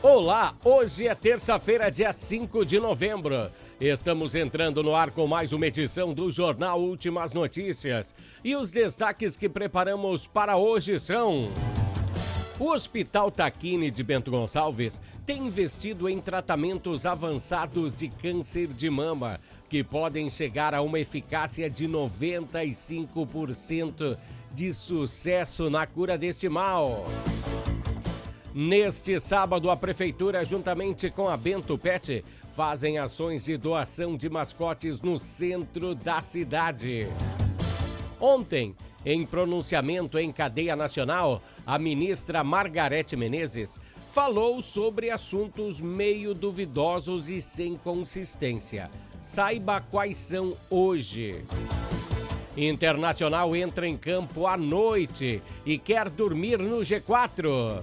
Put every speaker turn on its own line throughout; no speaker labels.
Olá, hoje é terça-feira, dia 5 de novembro. Estamos entrando no ar com mais uma edição do Jornal Últimas Notícias. E os destaques que preparamos para hoje são: o Hospital Tacchini de Bento Gonçalves tem investido em tratamentos avançados de câncer de mama, que podem chegar a uma eficácia de 95% de sucesso na cura deste mal. Neste sábado, a Prefeitura, juntamente com a Bento Pet, fazem ações de doação de mascotes no centro da cidade. Ontem, em pronunciamento em cadeia nacional, a ministra Margarete Menezes falou sobre assuntos meio duvidosos e sem consistência. Saiba quais são hoje. Internacional entra em campo à noite e quer dormir no G4.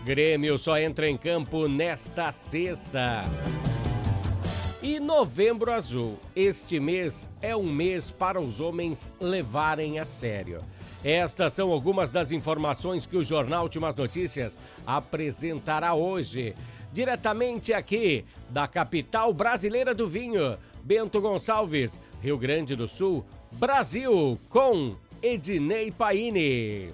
Grêmio só entra em campo nesta sexta. E Novembro Azul. Este mês é um mês para os homens levarem a sério. Estas são algumas das informações que o Jornal Últimas Notícias apresentará hoje. Diretamente aqui da capital brasileira do vinho, Bento Gonçalves, Rio Grande do Sul, Brasil, com Ednei Paini.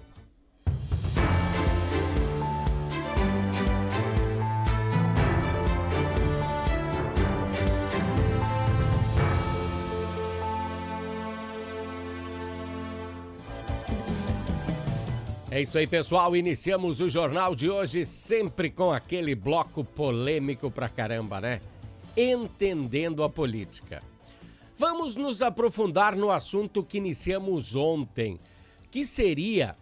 É isso aí, pessoal. Iniciamos o jornal de hoje sempre com aquele bloco polêmico pra caramba, né? Entendendo a política. Vamos nos aprofundar no assunto que iniciamos ontem, que seria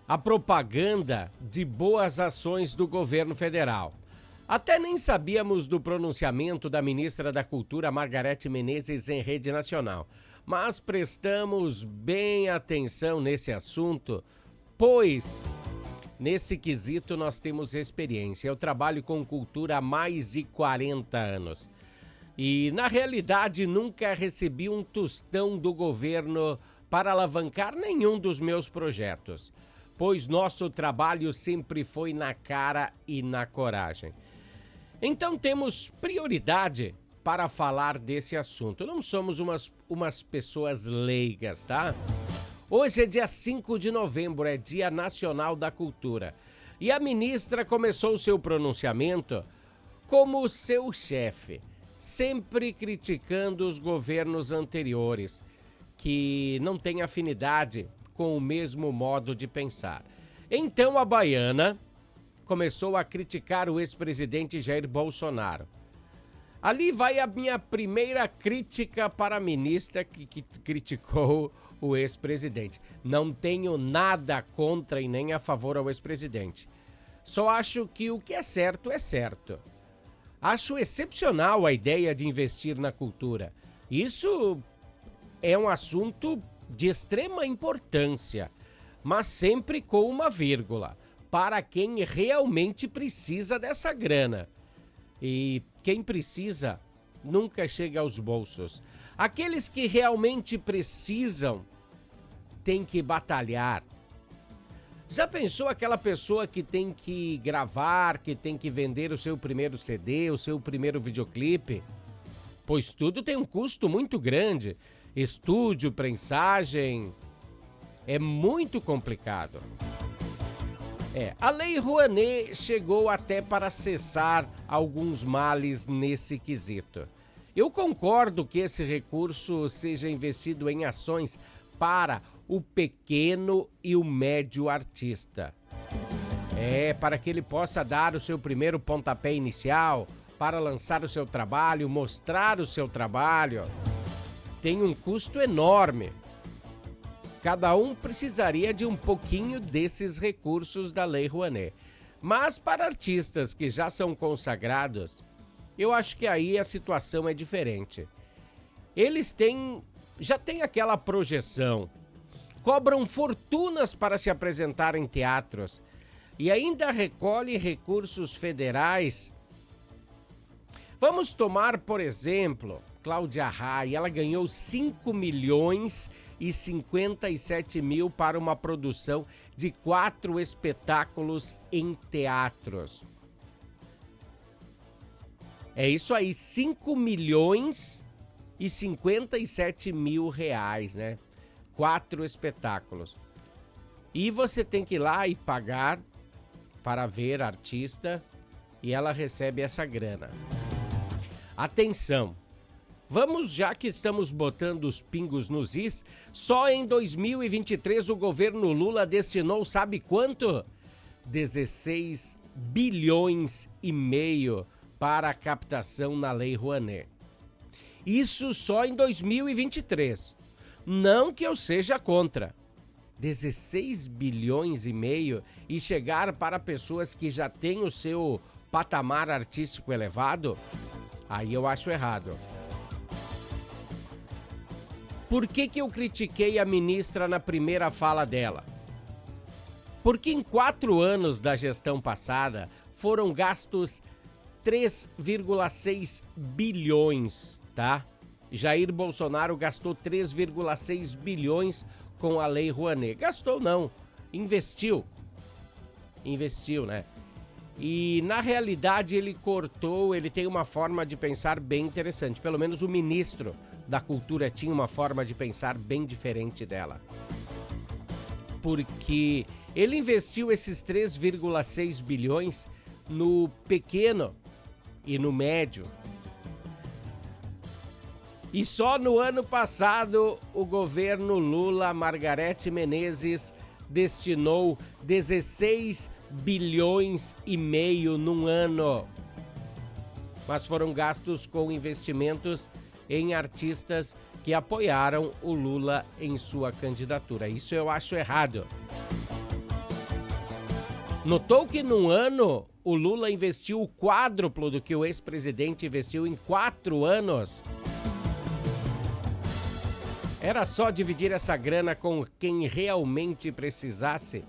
a propaganda de boas ações do governo federal. Até nem sabíamos do pronunciamento da ministra da Cultura, Margarete Menezes, em rede nacional, mas prestamos bem atenção nesse assunto, pois nesse quesito nós temos experiência. Eu trabalho com cultura há mais de 40 anos e, na realidade, nunca recebi um tostão do governo para alavancar nenhum dos meus projetos, pois nosso trabalho sempre foi na cara e na coragem. Então temos prioridade para falar desse assunto. Não somos umas pessoas leigas, tá? Hoje é dia 5 de novembro, é Dia Nacional da Cultura. E a ministra começou o seu pronunciamento como seu chefe, sempre criticando os governos anteriores, que não têm afinidade com o mesmo modo de pensar. Então a baiana começou a criticar o ex-presidente Jair Bolsonaro. Ali vai a minha primeira crítica para a ministra que criticou o ex-presidente. Não tenho nada contra e nem a favor ao ex-presidente. Só acho que o que é certo é certo. Acho excepcional a ideia de investir na cultura. Isso é um assunto de extrema importância, mas sempre com uma vírgula, para quem realmente precisa dessa grana. E quem precisa nunca chega aos bolsos. Aqueles que realmente precisam têm que batalhar. Já pensou aquela pessoa que tem que gravar, que tem que vender o seu primeiro CD, o seu primeiro videoclipe? Pois tudo tem um custo muito grande. Estúdio, prensagem, é muito complicado. A Lei Rouanet chegou até para cessar alguns males nesse quesito. Eu concordo que esse recurso seja investido em ações para o pequeno e o médio artista. Para que ele possa dar o seu primeiro pontapé inicial, para lançar o seu trabalho, mostrar o seu trabalho. Tem um custo enorme. Cada um precisaria de um pouquinho desses recursos da Lei Rouanet. Mas para artistas que já são consagrados, eu acho que aí a situação é diferente. Eles já têm aquela projeção, cobram fortunas para se apresentar em teatros e ainda recolhem recursos federais. Vamos tomar, por exemplo, Cláudia Raia. Ela ganhou 5.057.000 para uma produção de 4 espetáculos em teatros. É isso aí, 5.057.000 reais, né? 4 espetáculos. E você tem que ir lá e pagar para ver a artista e ela recebe essa grana. Atenção! Vamos, já que estamos botando os pingos nos is, só em 2023 o governo Lula destinou, sabe quanto? 16 bilhões e meio para a captação na Lei Rouanet. Isso só em 2023. Não que eu seja contra. 16 bilhões e meio e chegar para pessoas que já têm o seu patamar artístico elevado, aí eu acho errado. Por que eu critiquei a ministra na primeira fala dela? Porque em 4 anos da gestão passada foram gastos 3,6 bilhões, tá? Jair Bolsonaro gastou 3,6 bilhões com a Lei Rouanet. Gastou não, investiu. Investiu, né? E na realidade ele tem uma forma de pensar bem interessante. Pelo menos o ministro da Cultura tinha uma forma de pensar bem diferente dela. Porque ele investiu esses 3,6 bilhões no pequeno e no médio. E só no ano passado, o governo Lula, Margarete Menezes, destinou 16 bilhões e meio num ano. Mas foram gastos com investimentos em artistas que apoiaram o Lula em sua candidatura. Isso eu acho errado. Notou que num ano o Lula investiu o quádruplo do que o ex-presidente investiu em 4 anos? Era só dividir essa grana com quem realmente precisasse,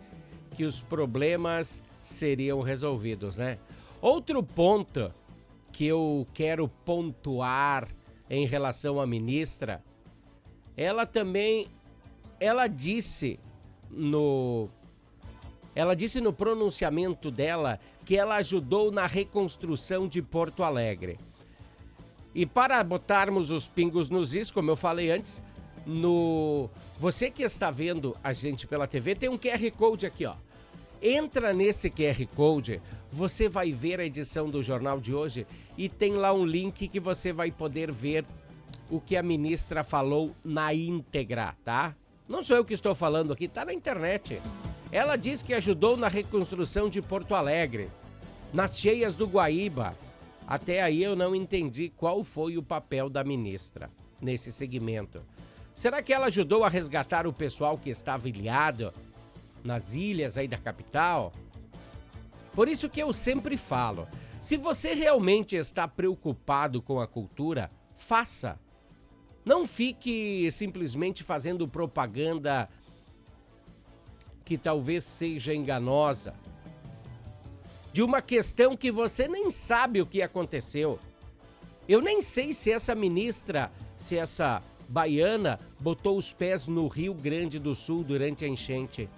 que os problemas seriam resolvidos, né? Outro ponto que eu quero pontuar em relação à ministra, ela disse no pronunciamento dela que ela ajudou na reconstrução de Porto Alegre. E para botarmos os pingos nos is, como eu falei antes, você que está vendo a gente pela TV, tem um QR Code aqui, ó. Entra nesse QR Code, você vai ver a edição do Jornal de hoje e tem lá um link que você vai poder ver o que a ministra falou na íntegra, tá? Não sou eu que estou falando aqui, tá na internet. Ela diz que ajudou na reconstrução de Porto Alegre, nas cheias do Guaíba. Até aí eu não entendi qual foi o papel da ministra nesse segmento. Será que ela ajudou a resgatar o pessoal que estava ilhado nas ilhas aí da capital? Por isso que eu sempre falo, se você realmente está preocupado com a cultura, faça. Não fique simplesmente fazendo propaganda que talvez seja enganosa, de uma questão que você nem sabe o que aconteceu. Eu nem sei se essa ministra, se essa baiana botou os pés no Rio Grande do Sul durante a enchente.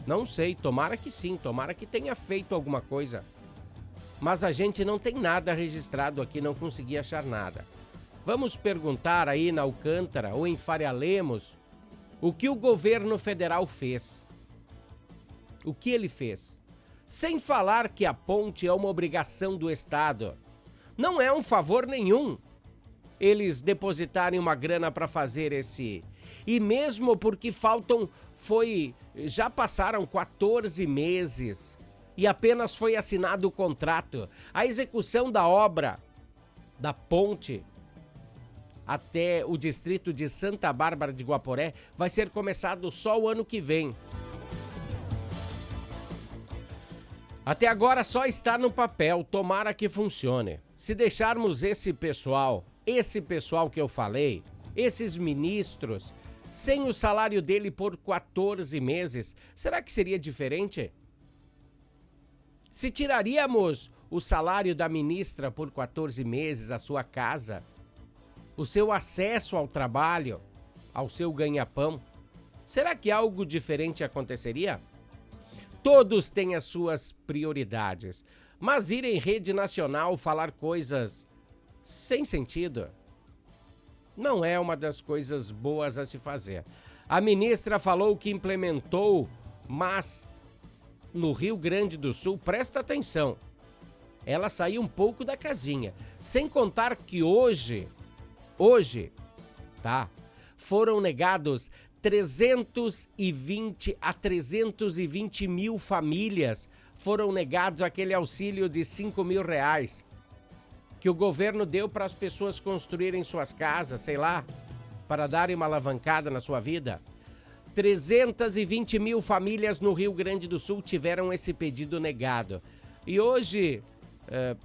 Não sei, tomara que sim, tomara que tenha feito alguma coisa. Mas a gente não tem nada registrado aqui, não consegui achar nada. Vamos perguntar aí na Alcântara ou em Faria Lemos o que o governo federal fez. O que ele fez? Sem falar que a ponte é uma obrigação do Estado. Não é um favor nenhum eles depositarem uma grana para fazer esse. E mesmo porque já passaram 14 meses e apenas foi assinado o contrato. A execução da obra da ponte até o distrito de Santa Bárbara de Guaporé vai ser começado só o ano que vem. Até agora só está no papel, tomara que funcione. Se deixarmos esse pessoal que eu falei, esses ministros, sem o salário dele por 14 meses, será que seria diferente? Se tiraríamos o salário da ministra por 14 meses, a sua casa, o seu acesso ao trabalho, ao seu ganha-pão, será que algo diferente aconteceria? Todos têm as suas prioridades, mas ir em rede nacional falar coisas sem sentido. Não é uma das coisas boas a se fazer. A ministra falou que implementou, mas no Rio Grande do Sul, presta atenção, ela saiu um pouco da casinha. Sem contar que hoje, foram negados 320 a 320 mil famílias, foram negados aquele auxílio de R$5.000 que o governo deu para as pessoas construírem suas casas, sei lá, para darem uma alavancada na sua vida. 320 mil famílias no Rio Grande do Sul tiveram esse pedido negado. E hoje,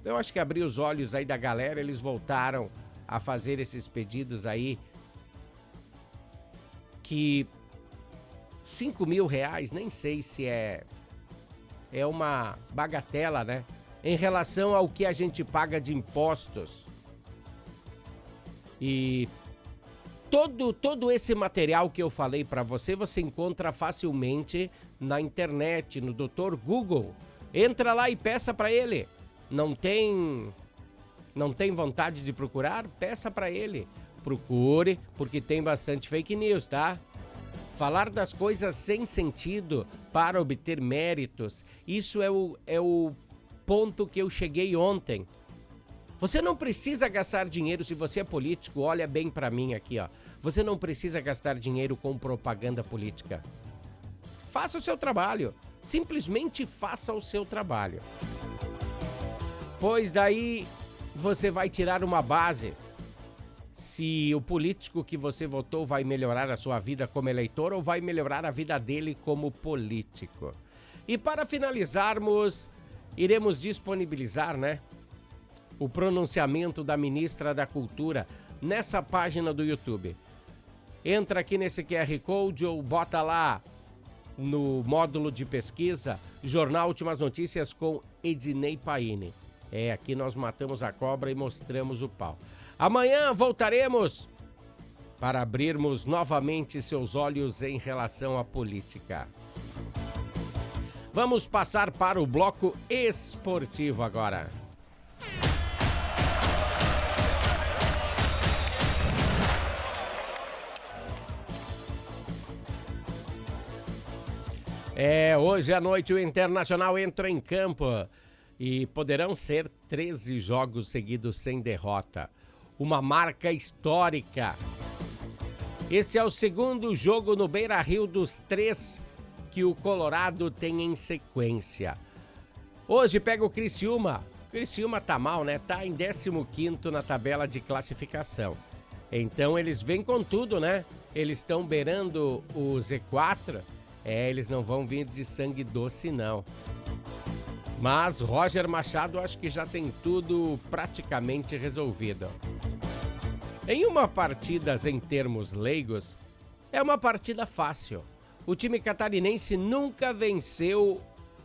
eu acho que abriu os olhos aí da galera, eles voltaram a fazer esses pedidos aí, que R$5.000, nem sei se é uma bagatela, né? Em relação ao que a gente paga de impostos. E todo esse material que eu falei para você encontra facilmente na internet, no Dr. Google. Entra lá e peça para ele. Não tem vontade de procurar? Peça para ele. Procure, porque tem bastante fake news, tá? Falar das coisas sem sentido para obter méritos, isso é o ponto que eu cheguei ontem. Você não precisa gastar dinheiro se você é político. Olha bem pra mim aqui, ó. Você não precisa gastar dinheiro com propaganda política. Faça o seu trabalho. Simplesmente faça o seu trabalho. Pois daí você vai tirar uma base se o político que você votou vai melhorar a sua vida como eleitor ou vai melhorar a vida dele como político. E para finalizarmos, iremos disponibilizar, né, o pronunciamento da ministra da Cultura nessa página do YouTube. Entra aqui nesse QR Code ou bota lá no módulo de pesquisa Jornal Últimas Notícias com Ednei Paine. Aqui nós matamos a cobra e mostramos o pau. Amanhã voltaremos para abrirmos novamente seus olhos em relação à política. Vamos passar para o bloco esportivo agora. Hoje à noite o Internacional entra em campo e poderão ser 13 jogos seguidos sem derrota. Uma marca histórica. Esse é o segundo jogo no Beira-Rio dos 3 que o Colorado tem em sequência. Hoje pega o Criciúma. O Criciúma tá mal, né? Tá em 15º na tabela de classificação. Então eles vêm com tudo, né? Eles estão beirando o Z4. Eles não vão vir de sangue doce, não. Mas Roger Machado acho que já tem tudo praticamente resolvido. Em uma partida em termos leigos, é uma partida fácil. O time catarinense nunca venceu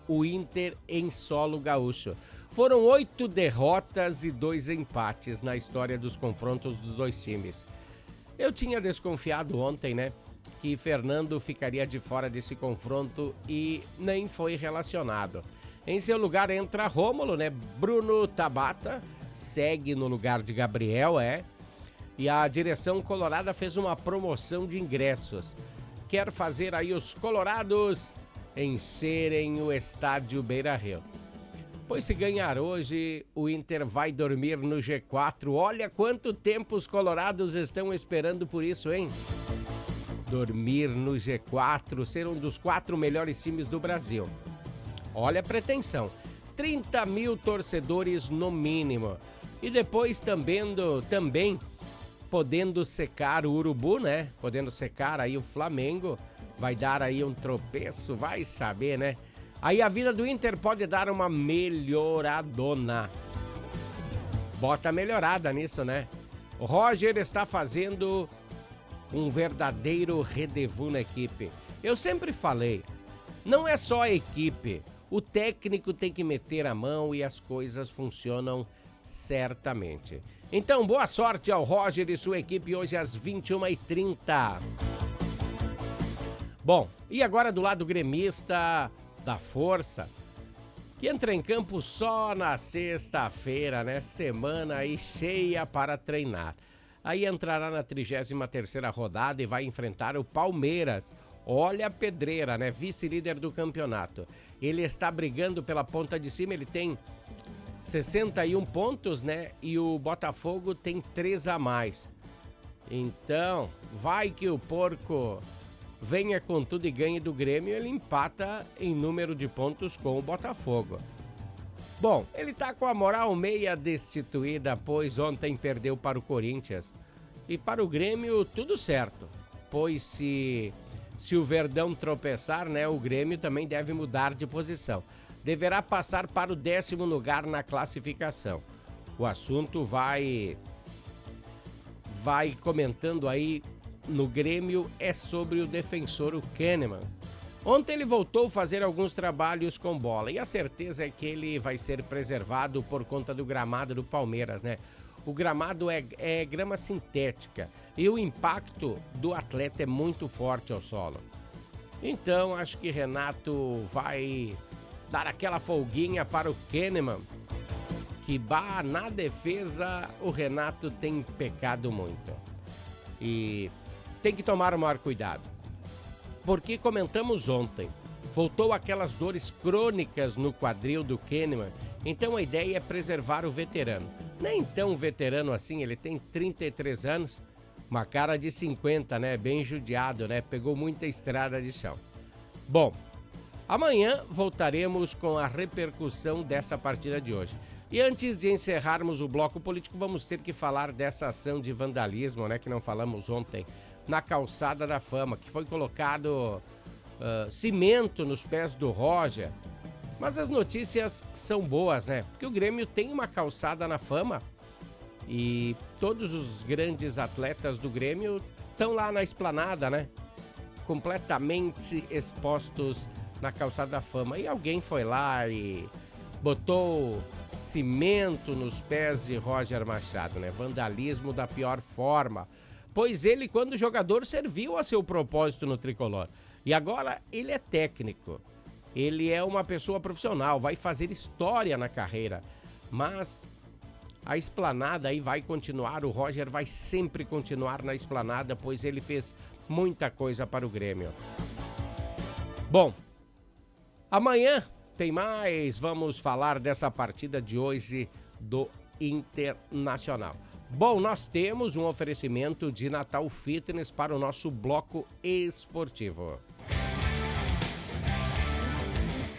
o Inter em solo gaúcho. Foram 8 derrotas e 2 empates na história dos confrontos dos dois times. Eu tinha desconfiado ontem, né, que Fernando ficaria de fora desse confronto e nem foi relacionado. Em seu lugar entra Rômulo, né? Bruno Tabata segue no lugar de Gabriel, e a direção colorada fez uma promoção de ingressos. Quer fazer aí os colorados encherem o estádio Beira-Rio. Pois se ganhar hoje, o Inter vai dormir no G4. Olha quanto tempo os colorados estão esperando por isso, hein? Dormir no G4, ser um dos 4 melhores times do Brasil. Olha a pretensão, 30 mil torcedores no mínimo. E depois também podendo secar o Urubu, né? Podendo secar aí o Flamengo, vai dar aí um tropeço, vai saber, né? Aí a vida do Inter pode dar uma melhoradona. Bota melhorada nisso, né? O Roger está fazendo um verdadeiro rendezvous na equipe. Eu sempre falei, não é só a equipe, o técnico tem que meter a mão e as coisas funcionam certamente. Então, boa sorte ao Roger e sua equipe hoje às 21h30. Bom, e agora do lado gremista da Força, que entra em campo só na sexta-feira, né? Semana aí cheia para treinar. Aí entrará na 33ª rodada e vai enfrentar o Palmeiras. Olha a pedreira, né? Vice-líder do campeonato. Ele está brigando pela ponta de cima, ele tem 61 pontos, né? E o Botafogo tem 3 a mais. Então, vai que o porco venha com tudo e ganhe do Grêmio, ele empata em número de pontos com o Botafogo. Bom, ele tá com a moral meia destituída, pois ontem perdeu para o Corinthians. E para o Grêmio, tudo certo. Pois se o Verdão tropeçar, né, o Grêmio também deve mudar de posição. Deverá passar para o 10º lugar na classificação. O assunto vai comentando aí no Grêmio é sobre o defensor, o Kahneman. Ontem ele voltou a fazer alguns trabalhos com bola e a certeza é que ele vai ser preservado por conta do gramado do Palmeiras, né? O gramado é grama sintética e o impacto do atleta é muito forte ao solo. Então acho que Renato vai dar aquela folguinha para o Kahneman, que na defesa o Renato tem pecado muito. E tem que tomar o maior cuidado. Porque comentamos ontem, voltou aquelas dores crônicas no quadril do Kahneman, então a ideia é preservar o veterano. Nem tão veterano assim, ele tem 33 anos, uma cara de 50, né? Bem judiado, né? Pegou muita estrada de chão. Bom, amanhã voltaremos com a repercussão dessa partida de hoje. E antes de encerrarmos o bloco político, vamos ter que falar dessa ação de vandalismo, né? Que não falamos ontem, na Calçada da Fama, que foi colocado cimento nos pés do Roger. Mas as notícias são boas, né? Porque o Grêmio tem uma calçada na Fama e todos os grandes atletas do Grêmio estão lá na esplanada, né? Completamente expostos na Calçada da Fama. E alguém foi lá e botou cimento nos pés de Roger Machado, né? Vandalismo da pior forma. Pois ele, quando jogador, serviu a seu propósito no tricolor. E agora ele é técnico. Ele é uma pessoa profissional, vai fazer história na carreira. Mas a esplanada aí vai continuar, o Roger vai sempre continuar na esplanada, pois ele fez muita coisa para o Grêmio. Bom, amanhã tem mais, vamos falar dessa partida de hoje do Internacional. Bom, nós temos um oferecimento de Natal Fitness para o nosso bloco esportivo.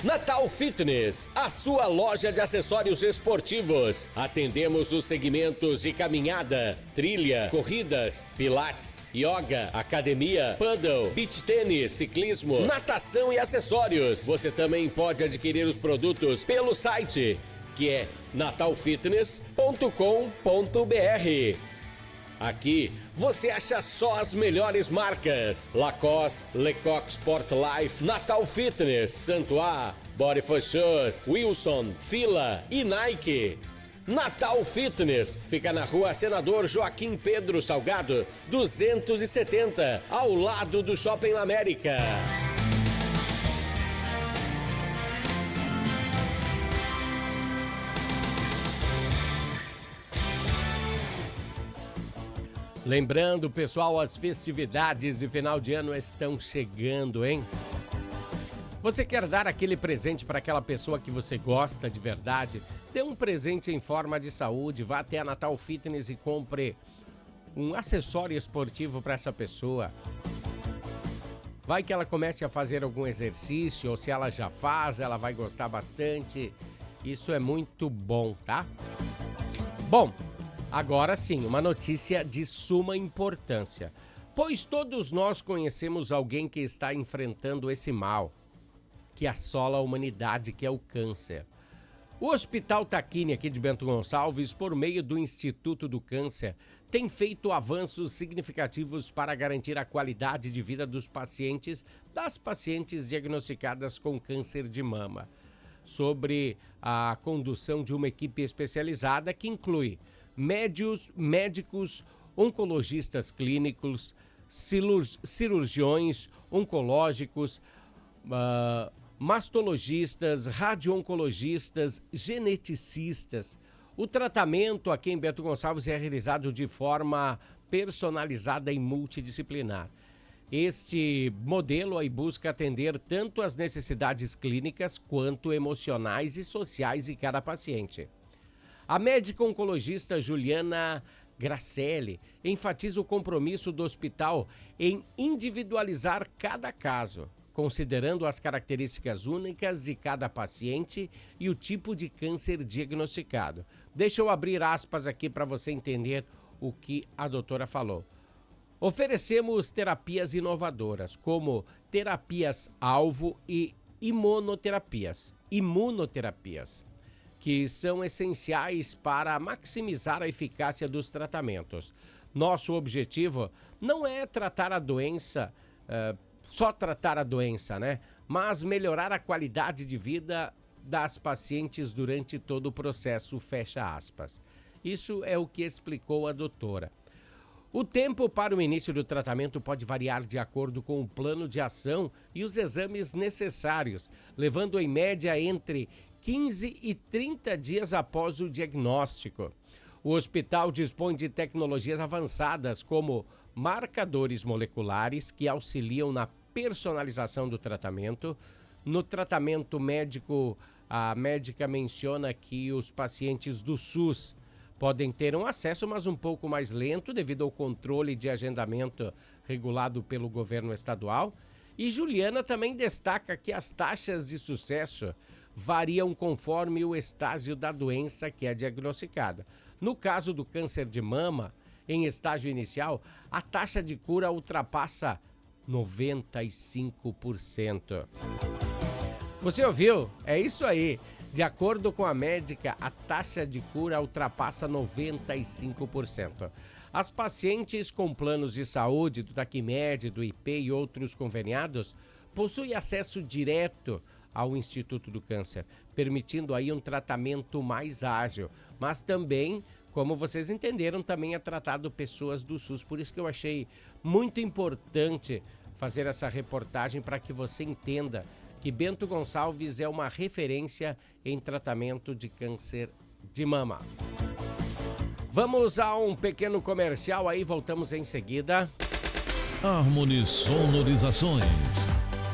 Natal Fitness, a sua loja de acessórios esportivos. Atendemos os segmentos de caminhada, trilha, corridas, pilates, yoga, academia, paddle, beach tênis, ciclismo, natação e acessórios. Você também pode adquirir os produtos pelo site, que é natalfitness.com.br. Aqui você acha só as melhores marcas: Lacoste, Lecoq Sport Life, Natal Fitness, Santois, Body for Shoes, Wilson, Fila e Nike. Natal Fitness fica na rua Senador Joaquim Pedro Salgado, 270, ao lado do Shopping América.
Lembrando, pessoal, as festividades de final de ano estão chegando, hein? Você quer dar aquele presente para aquela pessoa que você gosta de verdade? Dê um presente em forma de saúde, vá até a Natal Fitness e compre um acessório esportivo para essa pessoa. Vai que ela comece a fazer algum exercício, ou se ela já faz, ela vai gostar bastante. Isso é muito bom, tá? Bom, agora sim, uma notícia de suma importância, pois todos nós conhecemos alguém que está enfrentando esse mal que assola a humanidade, que é o câncer. O Hospital Tacchini, aqui de Bento Gonçalves, por meio do Instituto do Câncer, tem feito avanços significativos para garantir a qualidade de vida das pacientes diagnosticadas com câncer de mama. Sobre a condução de uma equipe especializada que inclui médicos, oncologistas clínicos, cirurgiões oncológicos, mastologistas, radio-oncologistas, geneticistas. O tratamento aqui em Bento Gonçalves é realizado de forma personalizada e multidisciplinar. Este modelo aí busca atender tanto as necessidades clínicas quanto emocionais e sociais de cada paciente. A médica oncologista Juliana Gracelli enfatiza o compromisso do hospital em individualizar cada caso, considerando as características únicas de cada paciente e o tipo de câncer diagnosticado. Deixa eu abrir aspas aqui para você entender o que a doutora falou. Oferecemos terapias inovadoras, como terapias-alvo e imunoterapias, que são essenciais para maximizar a eficácia dos tratamentos. Nosso objetivo não é tratar a doença, só tratar a doença, né? Mas melhorar a qualidade de vida das pacientes durante todo o processo, fecha aspas. Isso é o que explicou a doutora. O tempo para o início do tratamento pode variar de acordo com o plano de ação e os exames necessários, levando em média entre 15 e 30 dias após o diagnóstico. O hospital dispõe de tecnologias avançadas como marcadores moleculares que auxiliam na personalização do tratamento. No tratamento médico, a médica menciona que os pacientes do SUS podem ter um acesso, mas um pouco mais lento devido ao controle de agendamento regulado pelo governo estadual. E Juliana também destaca que as taxas de sucesso variam conforme o estágio da doença que é diagnosticada. No caso do câncer de mama, em estágio inicial, a taxa de cura ultrapassa 95%. Você ouviu? É isso aí. De acordo com a médica, a taxa de cura ultrapassa 95%. As pacientes com planos de saúde do Taquimed, do IP e outros conveniados possuem acesso direto ao Instituto do Câncer, permitindo aí um tratamento mais ágil. Mas também, como vocês entenderam, também é tratado pessoas do SUS. Por isso que eu achei muito importante fazer essa reportagem para que você entenda que Bento Gonçalves é uma referência em tratamento de câncer de mama. Vamos a um pequeno comercial, aí voltamos em seguida.
Harmony Sonorizações.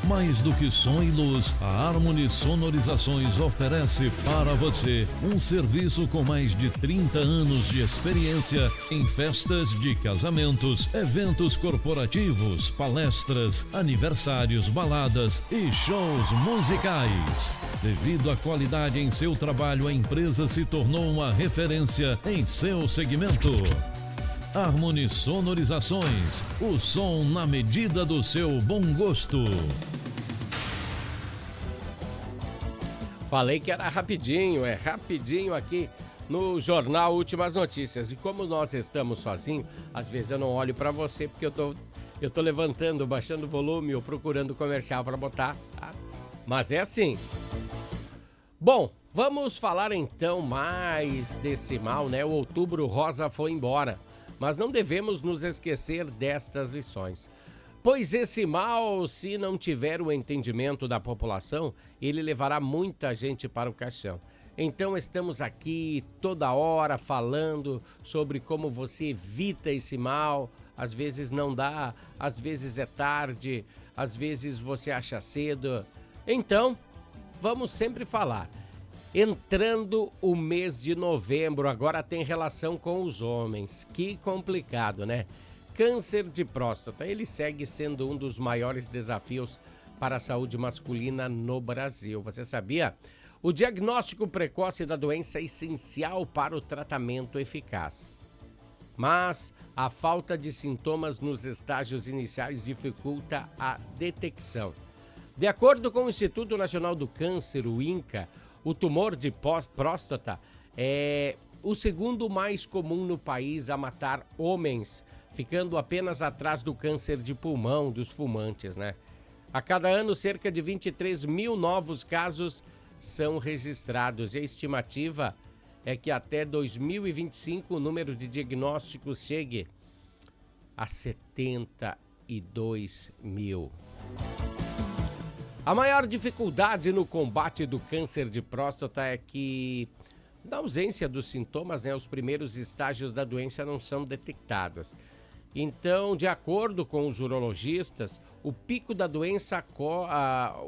Mais do que som e luz, a Harmony Sonorizações oferece para você um serviço com mais de 30 anos de experiência em festas de casamentos, eventos corporativos, palestras, aniversários, baladas e shows musicais. Devido à qualidade em seu trabalho, a empresa se tornou uma referência em seu segmento. Harmony Sonorizações, o som na medida do seu bom gosto.
Falei que era rapidinho, é rapidinho aqui no Jornal Últimas Notícias. E como nós estamos sozinhos, às vezes eu não olho para você porque eu tô levantando, baixando o volume ou procurando comercial para botar, tá? Mas é assim. Bom, vamos falar então mais desse mal, né? O Outubro Rosa foi embora. Mas não devemos nos esquecer destas lições. Pois esse mal, se não tiver o entendimento da população, ele levará muita gente para o caixão. Então estamos aqui toda hora falando sobre como você evita esse mal. Às vezes não dá, às vezes é tarde, às vezes você acha cedo. Então, vamos sempre falar. Entrando o mês de novembro, agora tem relação com os homens. Que complicado, né? Câncer de próstata, ele segue sendo um dos maiores desafios para a saúde masculina no Brasil. Você sabia? O diagnóstico precoce da doença é essencial para o tratamento eficaz. Mas a falta de sintomas nos estágios iniciais dificulta a detecção. De acordo com o Instituto Nacional do Câncer, o INCA, o tumor de próstata é o segundo mais comum no país a matar homens, ficando apenas atrás do câncer de pulmão dos fumantes, né? A cada ano, cerca de 23 mil novos casos são registrados e a estimativa é que até 2025 o número de diagnósticos chegue a 72 mil. A maior dificuldade no combate do câncer de próstata é que, na ausência dos sintomas, os primeiros estágios da doença não são detectados. Então, de acordo com os urologistas, o pico da doença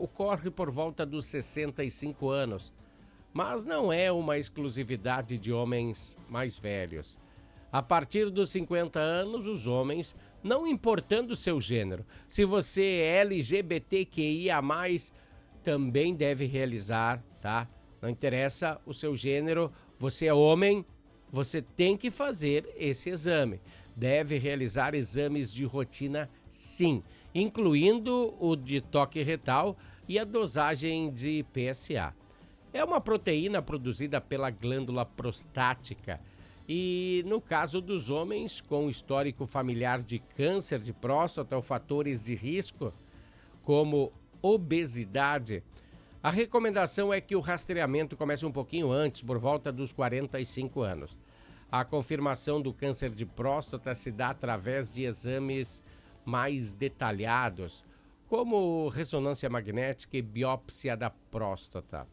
ocorre por volta dos 65 anos, mas não é uma exclusividade de homens mais velhos. A partir dos 50 anos, os homens, não importando seu gênero, se você é LGBTQIA+, também deve realizar, tá? Não interessa o seu gênero, você é homem, você tem que fazer esse exame. Deve realizar exames de rotina, sim, incluindo o de toque retal e a dosagem de PSA. É uma proteína produzida pela glândula prostática e, no caso dos homens com histórico familiar de câncer de próstata ou fatores de risco, como obesidade, a recomendação é que o rastreamento comece um pouquinho antes, por volta dos 45 anos. A confirmação do câncer de próstata se dá através de exames mais detalhados, como ressonância magnética e biópsia da próstata.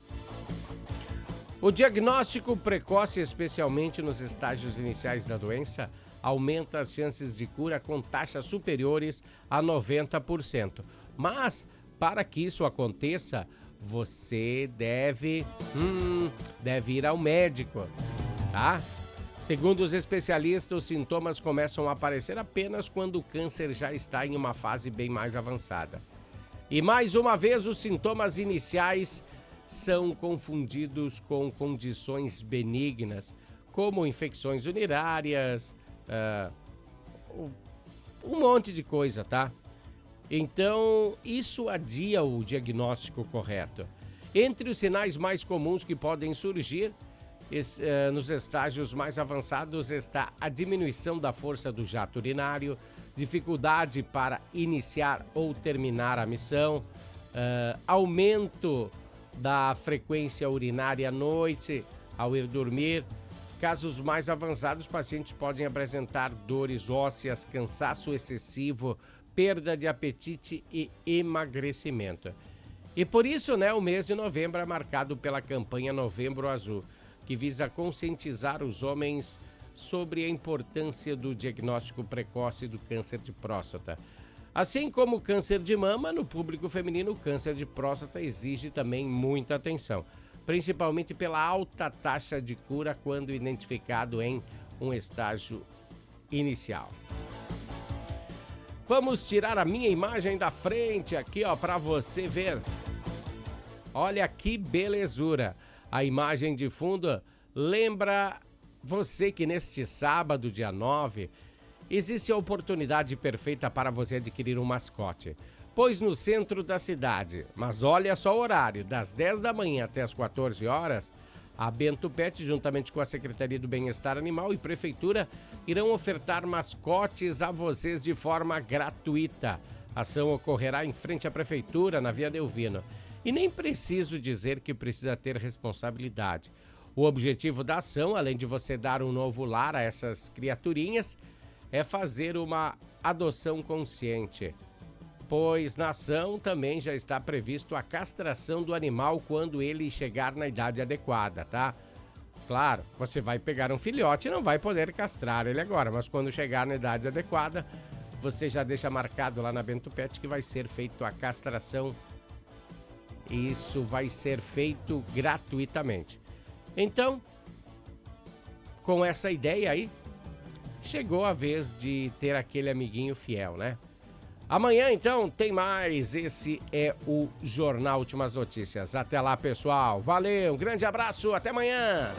O diagnóstico precoce, especialmente nos estágios iniciais da doença, aumenta as chances de cura com taxas superiores a 90%. Mas, para que isso aconteça, você deve ir ao médico, tá? Segundo os especialistas, os sintomas começam a aparecer apenas quando o câncer já está em uma fase bem mais avançada. E mais uma vez, os sintomas iniciais são confundidos com condições benignas, como infecções urinárias, um monte de coisa, tá? Então, isso adia o diagnóstico correto. Entre os sinais mais comuns que podem surgir nos estágios mais avançados está a diminuição da força do jato urinário, dificuldade para iniciar ou terminar a missão, aumento da frequência urinária à noite, ao ir dormir. Casos mais avançados, os pacientes podem apresentar dores ósseas, cansaço excessivo, perda de apetite e emagrecimento. E por isso, o mês de novembro é marcado pela campanha Novembro Azul, que visa conscientizar os homens sobre a importância do diagnóstico precoce do câncer de próstata. Assim como o câncer de mama, no público feminino, o câncer de próstata exige também muita atenção, principalmente pela alta taxa de cura quando identificado em um estágio inicial. Vamos tirar a minha imagem da frente aqui, para você ver. Olha que belezura. A imagem de fundo lembra você que neste sábado, dia 9, existe a oportunidade perfeita para você adquirir um mascote. Pois no centro da cidade, mas olha só o horário, das 10 da manhã até as 14 horas, a Bento Pet, juntamente com a Secretaria do Bem-Estar Animal e Prefeitura, irão ofertar mascotes a vocês de forma gratuita. A ação ocorrerá em frente à Prefeitura, na Via Delvino. E nem preciso dizer que precisa ter responsabilidade. O objetivo da ação, além de você dar um novo lar a essas criaturinhas, é fazer uma adoção consciente. Pois na ação também já está previsto a castração do animal quando ele chegar na idade adequada, tá? Claro, você vai pegar um filhote e não vai poder castrar ele agora, mas quando chegar na idade adequada, você já deixa marcado lá na Bento Pet que vai ser feito a castração. Isso vai ser feito gratuitamente. Então, com essa ideia aí, chegou a vez de ter aquele amiguinho fiel, né? Amanhã, então, tem mais. Esse é o Jornal Últimas Notícias. Até lá, pessoal. Valeu, um grande abraço, até amanhã.